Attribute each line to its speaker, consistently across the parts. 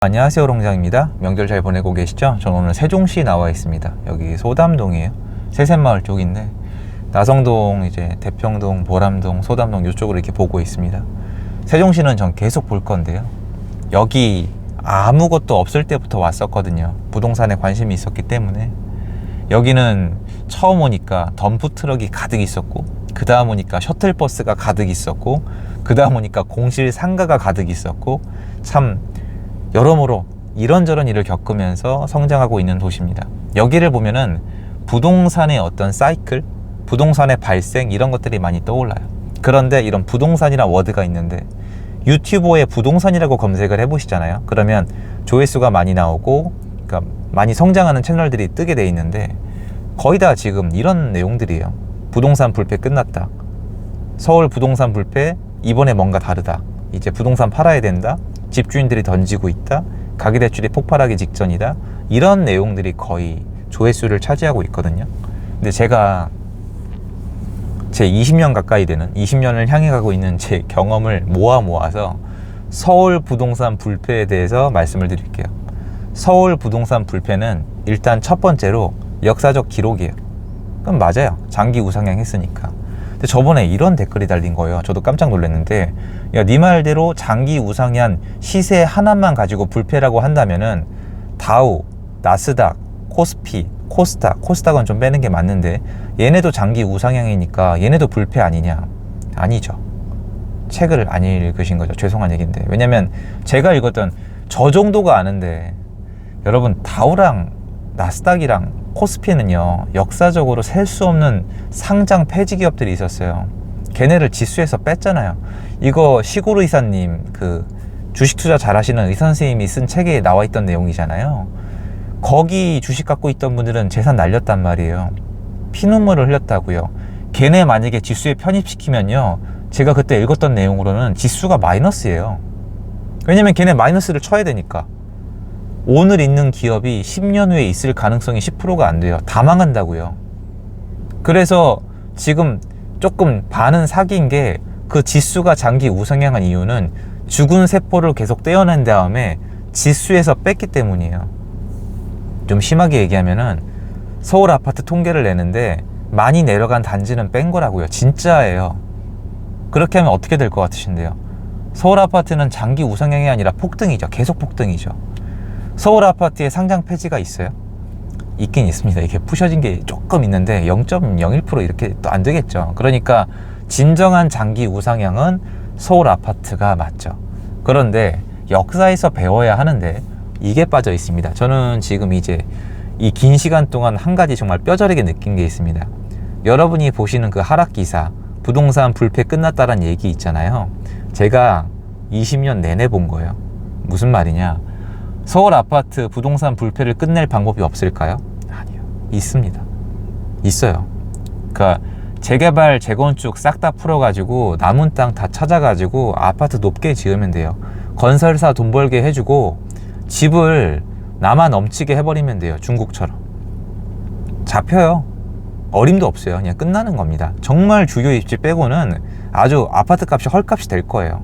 Speaker 1: 안녕하세요, 롱장입니다. 명절 잘 보내고 계시죠? 저는 오늘 세종시 나와 있습니다. 여기 소담동이에요. 세샘마을 쪽인데 나성동, 이제 대평동, 보람동, 소담동 이쪽으로 이렇게 보고 있습니다. 세종시는 전 계속 볼 건데요. 여기 아무것도 없을 때부터 왔었거든요. 부동산에 관심이 있었기 때문에. 여기는 처음 오니까 덤프트럭이 가득 있었고, 그 다음 오니까 셔틀버스가 가득 있었고, 그 다음 오니까 공실 상가가 가득 있었고, 참 여러모로 이런저런 일을 겪으면서 성장하고 있는 도시입니다. 여기를 보면은 부동산의 어떤 사이클, 부동산의 발생 이런 것들이 많이 떠올라요. 그런데 이런 부동산이란 워드가 있는데 유튜버에 부동산이라고 검색을 해보시잖아요. 그러면 조회수가 많이 나오고, 그러니까 많이 성장하는 채널들이 뜨게 돼 있는데 거의 다 지금 이런 내용들이에요. 부동산 불패 끝났다. 서울 부동산 불패, 이번에 뭔가 다르다. 이제 부동산 팔아야 된다. 집주인들이 던지고 있다. 가계대출이 폭발하기 직전이다. 이런 내용들이 거의 조회수를 차지하고 있거든요. 근데 제가 제 20년 가까이 되는 20년을 향해 가고 있는 제 경험을 모아서 서울 부동산 불패에 대해서 말씀을 드릴게요. 서울 부동산 불패는 일단 첫 번째로 역사적 기록이에요. 그럼 맞아요. 장기 우상향 했으니까. 근데 저번에 이런 댓글이 달린 거예요. 저도 깜짝 놀랐는데, 야, 네 말대로 장기 우상향 시세 하나만 가지고 불패라고 한다면은 다우, 나스닥, 코스피, 코스닥, 코스닥은 좀 빼는 게 맞는데 얘네도 장기 우상향이니까 얘네도 불패 아니냐? 아니죠. 책을 안 읽으신 거죠. 죄송한 얘기인데. 왜냐면 제가 읽었던 저 정도가 아는데, 여러분 다우랑 나스닥이랑 코스피는요, 역사적으로 셀 수 없는 상장 폐지 기업들이 있었어요. 걔네를 지수에서 뺐잖아요. 이거 시골 의사님, 그 주식 투자 잘하시는 의사 선생님이 쓴 책에 나와 있던 내용이잖아요. 거기 주식 갖고 있던 분들은 재산 날렸단 말이에요. 피눈물을 흘렸다고요. 걔네 만약에 지수에 편입시키면요, 제가 그때 읽었던 내용으로는 지수가 마이너스예요. 왜냐면 걔네 마이너스를 쳐야 되니까. 오늘 있는 기업이 10년 후에 있을 가능성이 10%가 안 돼요. 다 망한다고요. 그래서 지금 조금 반은 사기인 게, 그 지수가 장기 우상향한 이유는 죽은 세포를 계속 떼어낸 다음에 지수에서 뺐기 때문이에요. 좀 심하게 얘기하면은 서울 아파트 통계를 내는데 많이 내려간 단지는 뺀 거라고요. 진짜예요. 그렇게 하면 어떻게 될 것 같으신데요? 서울 아파트는 장기 우상향이 아니라 폭등이죠. 계속 폭등이죠. 서울 아파트에 상장 폐지가 있어요? 있긴 있습니다. 이게 부셔진 게 조금 있는데 0.01% 이렇게 또 안 되겠죠. 그러니까 진정한 장기 우상향은 서울 아파트가 맞죠. 그런데 역사에서 배워야 하는데 이게 빠져 있습니다. 저는 지금 이제 이 긴 시간 동안 한 가지 정말 뼈저리게 느낀 게 있습니다. 여러분이 보시는 그 하락 기사, 부동산 불패 끝났다는 얘기 있잖아요. 제가 20년 내내 본 거예요. 무슨 말이냐? 서울 아파트 부동산 불패를 끝낼 방법이 없을까요? 아니요. 있습니다. 있어요. 그러니까 재개발, 재건축 싹 다 풀어가지고 남은 땅 다 찾아가지고 아파트 높게 지으면 돼요. 건설사 돈 벌게 해주고 집을 남아 넘치게 해버리면 돼요. 중국처럼. 잡혀요. 어림도 없어요. 그냥 끝나는 겁니다. 정말 주요 입지 빼고는 아주 아파트 값이 헐값이 될 거예요.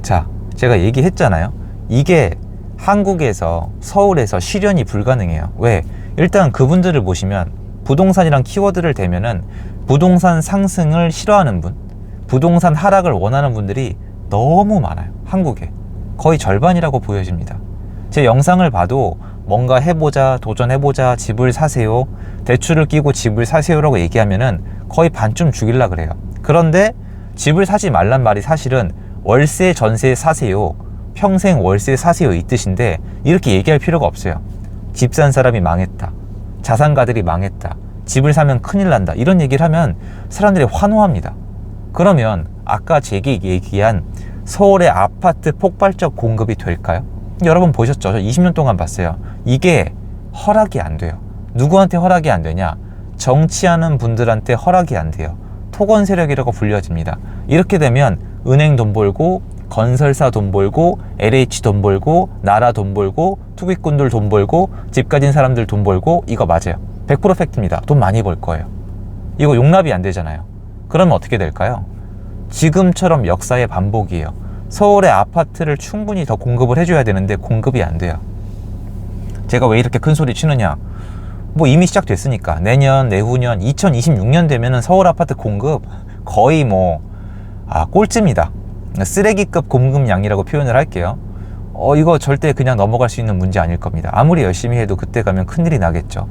Speaker 1: 자, 제가 얘기했잖아요. 이게 한국에서, 서울에서 실현이 불가능해요. 왜? 일단 그분들을 보시면 부동산이란 키워드를 대면은 부동산 상승을 싫어하는 분, 부동산 하락을 원하는 분들이 너무 많아요. 한국에. 거의 절반이라고 보여집니다. 제 영상을 봐도 뭔가 해보자, 도전해보자, 집을 사세요, 대출을 끼고 집을 사세요라고 얘기하면은 거의 반쯤 죽일라 그래요. 그런데 집을 사지 말란 말이 사실은 월세, 전세 사세요, 평생 월세 사세요 이 뜻인데, 이렇게 얘기할 필요가 없어요. 집 산 사람이 망했다, 자산가들이 망했다, 집을 사면 큰일 난다, 이런 얘기를 하면 사람들이 환호합니다. 그러면 아까 제가 얘기한 서울의 아파트 폭발적 공급이 될까요? 여러분 보셨죠? 저 20년 동안 봤어요. 이게 허락이 안 돼요. 누구한테 허락이 안 되냐? 정치하는 분들한테 허락이 안 돼요. 토건 세력이라고 불려집니다. 이렇게 되면 은행 돈 벌고, 건설사 돈 벌고, LH 돈 벌고, 나라 돈 벌고, 투기꾼들 돈 벌고, 집 가진 사람들 돈 벌고, 이거 맞아요. 100% 팩트입니다. 돈 많이 벌 거예요. 이거 용납이 안 되잖아요. 그러면 어떻게 될까요? 지금처럼 역사의 반복이에요. 서울의 아파트를 충분히 더 공급을 해줘야 되는데 공급이 안 돼요. 제가 왜 이렇게 큰 소리 치느냐, 뭐 이미 시작됐으니까 내년, 내후년, 2026년 되면은 서울 아파트 공급 거의 뭐 꼴찌입니다. 쓰레기급 공급량이라고 표현을 할게요. 이거 절대 그냥 넘어갈 수 있는 문제 아닐 겁니다. 아무리 열심히 해도 그때 가면 큰일이 나겠죠.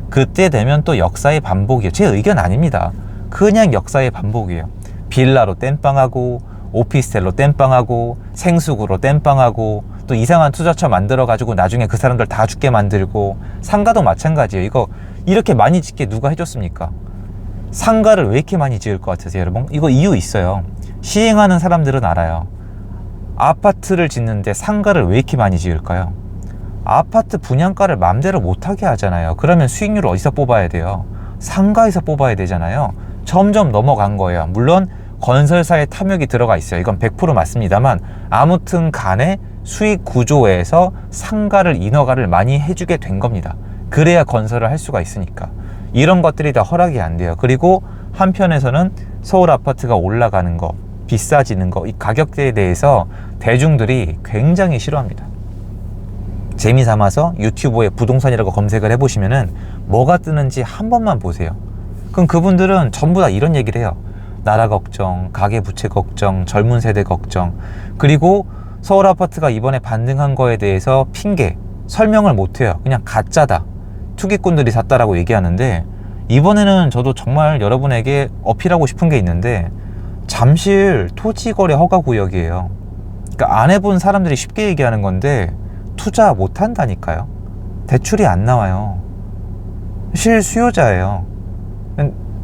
Speaker 1: 그때 되면 또 역사의 반복이에요. 제 의견 아닙니다. 그냥 역사의 반복이에요. 빌라로 땜빵하고, 오피스텔로 땜빵하고, 생수구로 땜빵하고, 또 이상한 투자처 만들어가지고 나중에 그 사람들 다 죽게 만들고, 상가도 마찬가지예요. 이거 이렇게 많이 짓게 누가 해줬습니까? 상가를 왜 이렇게 많이 지을 것 같으세요, 여러분? 이거 이유 있어요. 시행하는 사람들은 알아요. 아파트를 짓는데 상가를 왜 이렇게 많이 지을까요? 아파트 분양가를 맘대로 못하게 하잖아요. 그러면 수익률을 어디서 뽑아야 돼요? 상가에서 뽑아야 되잖아요. 점점 넘어간 거예요. 물론 건설사의 탐욕이 들어가 있어요. 이건 100% 맞습니다만, 아무튼 간에 수익 구조에서 상가를 인허가를 많이 해주게 된 겁니다. 그래야 건설을 할 수가 있으니까. 이런 것들이 다 허락이 안 돼요. 그리고 한편에서는 서울 아파트가 올라가는 거, 비싸지는 거, 이 가격대에 대해서 대중들이 굉장히 싫어합니다. 재미삼아서 유튜브에 부동산이라고 검색을 해보시면은 뭐가 뜨는지 한 번만 보세요. 그럼 그분들은 전부 다 이런 얘기를 해요. 나라 걱정, 가계부채 걱정, 젊은 세대 걱정, 그리고 서울 아파트가 이번에 반등한 거에 대해서 핑계, 설명을 못해요. 그냥 가짜다, 투기꾼들이 샀다라고 얘기하는데, 이번에는 저도 정말 여러분에게 어필하고 싶은 게 있는데, 잠실 토지거래 허가구역이에요. 그러니까 안 해본 사람들이 쉽게 얘기하는 건데 투자 못 한다니까요. 대출이 안 나와요. 실수요자예요.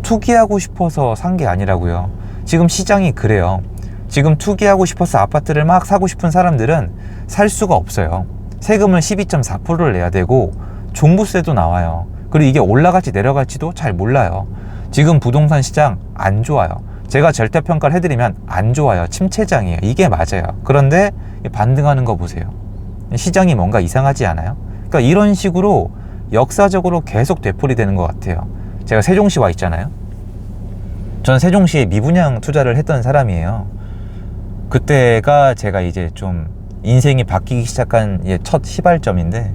Speaker 1: 투기하고 싶어서 산 게 아니라고요. 지금 시장이 그래요. 지금 투기하고 싶어서 아파트를 막 사고 싶은 사람들은 살 수가 없어요. 세금을 12.4%를 내야 되고 종부세도 나와요. 그리고 이게 올라갈지 내려갈지도 잘 몰라요. 지금 부동산 시장 안 좋아요. 제가 절대평가를 해드리면 안 좋아요. 침체장이에요. 이게 맞아요. 그런데 반등하는 거 보세요. 시장이 뭔가 이상하지 않아요? 그러니까 이런 식으로 역사적으로 계속 되풀이되는 것 같아요. 제가 세종시 와 있잖아요. 전 세종시에 미분양 투자를 했던 사람이에요. 그때가 제가 이제 좀 인생이 바뀌기 시작한 첫 시발점인데,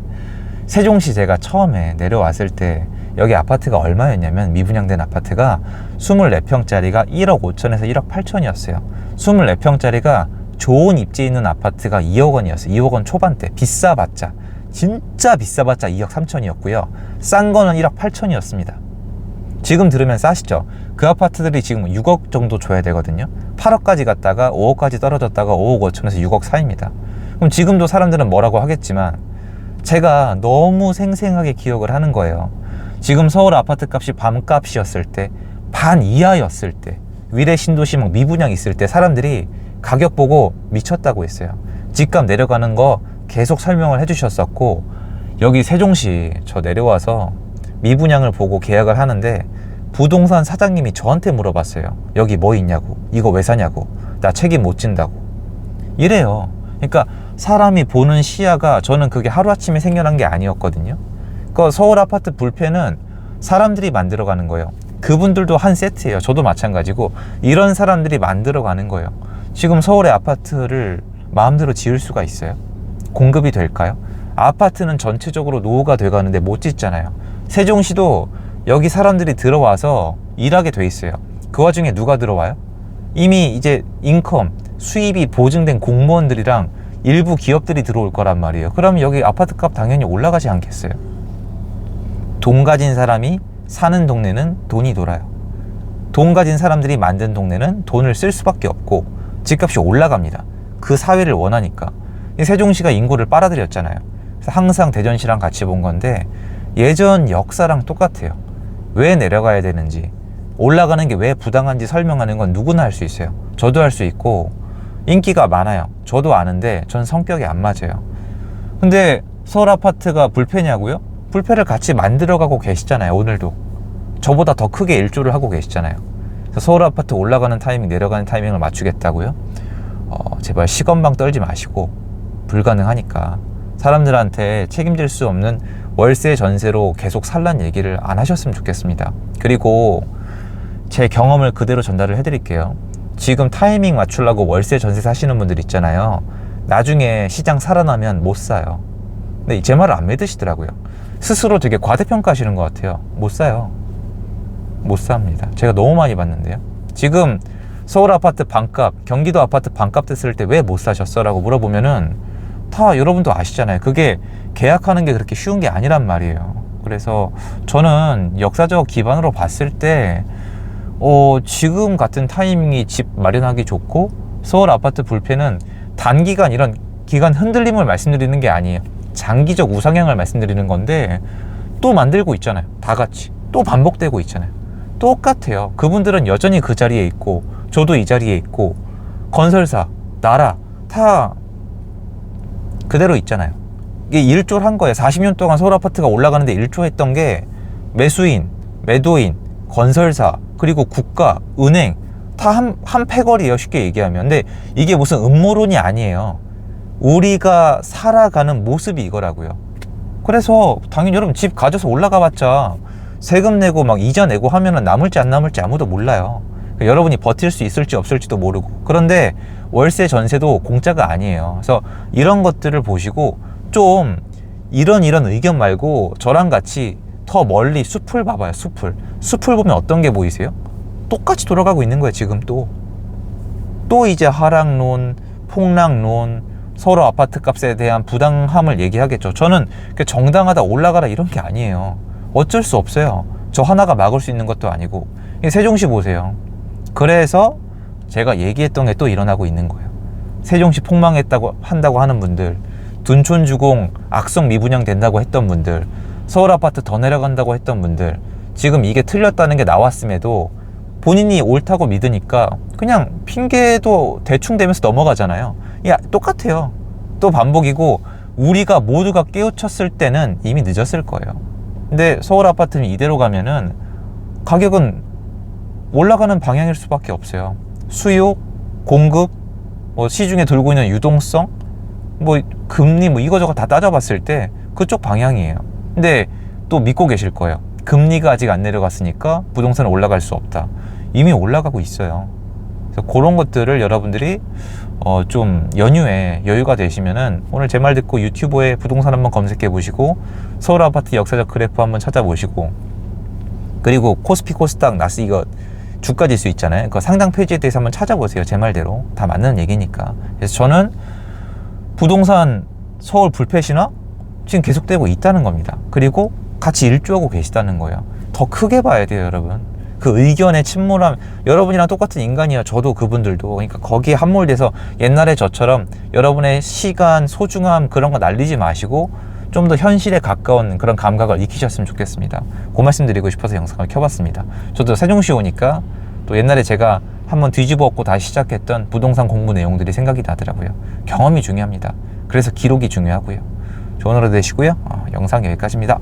Speaker 1: 세종시 제가 처음에 내려왔을 때 여기 아파트가 얼마였냐면, 미분양된 아파트가 24평짜리가 1억 5천에서 1억 8천이었어요. 24평짜리가 좋은 입지에 있는 아파트가 2억 원이었어요. 2억 원 초반대. 비싸봤자, 진짜 비싸봤자 2억 3천이었고요. 싼 거는 1억 8천이었습니다. 지금 들으면 싸시죠? 그 아파트들이 지금 6억 정도 줘야 되거든요. 8억까지 갔다가 5억까지 떨어졌다가 5억 5천에서 6억 사이입니다. 그럼 지금도 사람들은 뭐라고 하겠지만, 제가 너무 생생하게 기억을 하는 거예요. 지금 서울 아파트 값이 밤값이었을 때, 반 이하였을 때, 위례 신도시 막 미분양 있을 때 사람들이 가격 보고 미쳤다고 했어요. 집값 내려가는 거 계속 설명을 해주셨었고, 여기 세종시 저 내려와서 미분양을 보고 계약을 하는데 부동산 사장님이 저한테 물어봤어요. 여기 뭐 있냐고, 이거 왜 사냐고, 나 책임 못 진다고 이래요. 그러니까 사람이 보는 시야가, 저는 그게 하루아침에 생겨난 게 아니었거든요. 그 서울 아파트 불패는 사람들이 만들어가는 거예요. 그분들도 한 세트예요. 저도 마찬가지고 이런 사람들이 만들어가는 거예요. 지금 서울의 아파트를 마음대로 지을 수가 있어요? 공급이 될까요? 아파트는 전체적으로 노후가 돼가는데 못 짓잖아요. 세종시도 여기 사람들이 들어와서 일하게 돼 있어요. 그 와중에 누가 들어와요? 이미 이제 인컴, 수입이 보증된 공무원들이랑 일부 기업들이 들어올 거란 말이에요. 그럼 여기 아파트값 당연히 올라가지 않겠어요? 돈 가진 사람이 사는 동네는 돈이 돌아요. 돈 가진 사람들이 만든 동네는 돈을 쓸 수밖에 없고 집값이 올라갑니다. 그 사회를 원하니까. 세종시가 인구를 빨아들였잖아요. 그래서 항상 대전시랑 같이 본 건데, 예전 역사랑 똑같아요. 왜 내려가야 되는지, 올라가는 게 왜 부당한지 설명하는 건 누구나 할 수 있어요. 저도 할 수 있고 인기가 많아요. 저도 아는데 전 성격이 안 맞아요. 근데 서울 아파트가 불패냐고요? 불패를 같이 만들어가고 계시잖아요. 오늘도 저보다 더 크게 일조를 하고 계시잖아요. 그래서 서울 아파트 올라가는 타이밍, 내려가는 타이밍을 맞추겠다고요? 제발 시건방 떨지 마시고, 불가능하니까 사람들한테 책임질 수 없는 월세 전세로 계속 살란 얘기를 안 하셨으면 좋겠습니다. 그리고 제 경험을 그대로 전달을 해드릴게요. 지금 타이밍 맞추려고 월세 전세 사시는 분들 있잖아요. 나중에 시장 살아나면 못 사요. 근데 제 말을 안 믿으시더라고요. 스스로 되게 과대평가하시는 것 같아요. 못 사요. 못 삽니다. 제가 너무 많이 봤는데요. 지금 서울 아파트 반값, 경기도 아파트 반값 됐을 때 왜 못 사셨어? 라고 물어보면은 다 여러분도 아시잖아요. 그게 계약하는 게 그렇게 쉬운 게 아니란 말이에요. 그래서 저는 역사적 기반으로 봤을 때 지금 같은 타이밍이 집 마련하기 좋고, 서울 아파트 불패는 단기간 이런 기간 흔들림을 말씀드리는 게 아니에요. 장기적 우상향을 말씀드리는 건데, 또 만들고 있잖아요. 다 같이 또 반복되고 있잖아요. 똑같아요. 그분들은 여전히 그 자리에 있고, 저도 이 자리에 있고, 건설사, 나라 다 그대로 있잖아요. 이게 일조를 한 거예요. 40년 동안 서울 아파트가 올라가는데 일조했던 게 매수인, 매도인, 건설사, 그리고 국가, 은행 다 한 패거리예요. 쉽게 얘기하면. 근데 이게 무슨 음모론이 아니에요. 우리가 살아가는 모습이 이거라고요. 그래서 당연히 여러분 집 가져서 올라가 봤자 세금 내고 막 이자 내고 하면은 남을지 안 남을지 아무도 몰라요. 여러분이 버틸 수 있을지 없을지도 모르고. 그런데 월세 전세도 공짜가 아니에요. 그래서 이런 것들을 보시고 좀 이런 의견 말고 저랑 같이 더 멀리 숲을 봐봐요. 숲을 보면 어떤 게 보이세요? 똑같이 돌아가고 있는 거예요. 지금 또 이제 하락론, 폭락론, 서로 아파트 값에 대한 부당함을 얘기하겠죠. 저는 정당하다 올라가라 이런 게 아니에요. 어쩔 수 없어요. 저 하나가 막을 수 있는 것도 아니고. 세종시 보세요. 그래서 제가 얘기했던 게 또 일어나고 있는 거예요. 세종시 한다고 하는 분들, 둔촌주공 악성 미분양 된다고 했던 분들, 서울 아파트 더 내려간다고 했던 분들, 지금 이게 틀렸다는 게 나왔음에도 본인이 옳다고 믿으니까 그냥 핑계도 대충 대면서 넘어가잖아요. 똑같아요. 또 반복이고, 우리가 모두가 깨우쳤을 때는 이미 늦었을 거예요. 근데 서울 아파트는 이대로 가면은 가격은 올라가는 방향일 수밖에 없어요. 수요, 공급, 시중에 돌고 있는 유동성, 금리 이거저거 다 따져봤을 때 그쪽 방향이에요. 근데 또 믿고 계실 거예요. 금리가 아직 안 내려갔으니까 부동산은 올라갈 수 없다. 이미 올라가고 있어요. 그래서 그런 것들을 여러분들이 좀 연휴에 여유가 되시면은 오늘 제 말 듣고 유튜브에 부동산 한번 검색해 보시고, 서울 아파트 역사적 그래프 한번 찾아보시고, 그리고 코스피, 코스닥, 나스 이거 주가 지수 있잖아요. 그 상당 페이지에 대해서 한번 찾아보세요. 제 말대로 다 맞는 얘기니까. 그래서 저는 부동산 서울 불패 신화 지금 계속되고 있다는 겁니다. 그리고 같이 일조하고 계시다는 거예요. 더 크게 봐야 돼요, 여러분. 그 의견의 침몰함, 여러분이랑 똑같은 인간이야. 저도 그분들도. 그러니까 거기에 함몰돼서 옛날에 저처럼 여러분의 시간, 소중함 그런 거 날리지 마시고 좀 더 현실에 가까운 그런 감각을 익히셨으면 좋겠습니다. 그 말씀 드리고 싶어서 영상을 켜봤습니다. 저도 세종시 오니까 또 옛날에 제가 한번 뒤집어 엎고 다시 시작했던 부동산 공부 내용들이 생각이 나더라고요. 경험이 중요합니다. 그래서 기록이 중요하고요. 좋은 하루 되시고요. 영상 여기까지입니다.